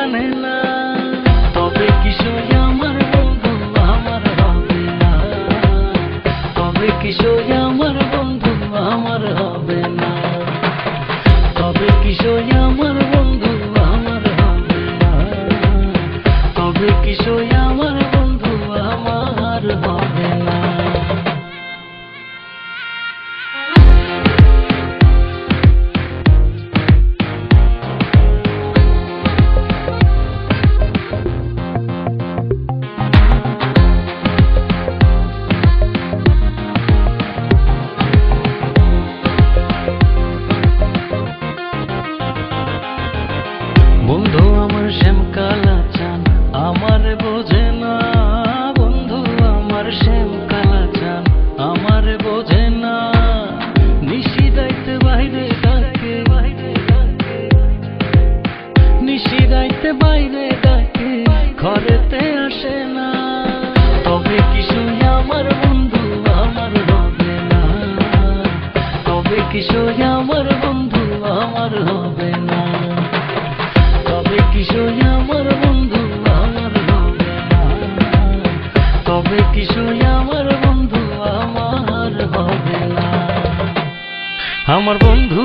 জানে না, তবে কিশোর আমার বন্ধু আমার হবে না, তবে কিশোর আমার বন্ধু আমার হবে না, তবে কিশোর আমার বন্ধু আমার হবে না, তবে কিশোর আমার বন্ধু আমার হবে না। বন্ধু আমার শ্যাম কালা চান আমার বোঝে না, বন্ধু আমার শ্যাম কালা চান আমার বোঝে না, নিশিরাইতে বাইরে ডাকে, নিশিরাইতে বাইরে ডাকে ঘরেতে আসে না, তবে কিশোর আমার বন্ধু আমার হবে না, তবে কিশোর আমার বন্ধু আমার হবে না, তবে কিশোর আমার বন্ধু আমার হবে না, তবে কিশোর আমার বন্ধু আমার হবে না। আমার বন্ধু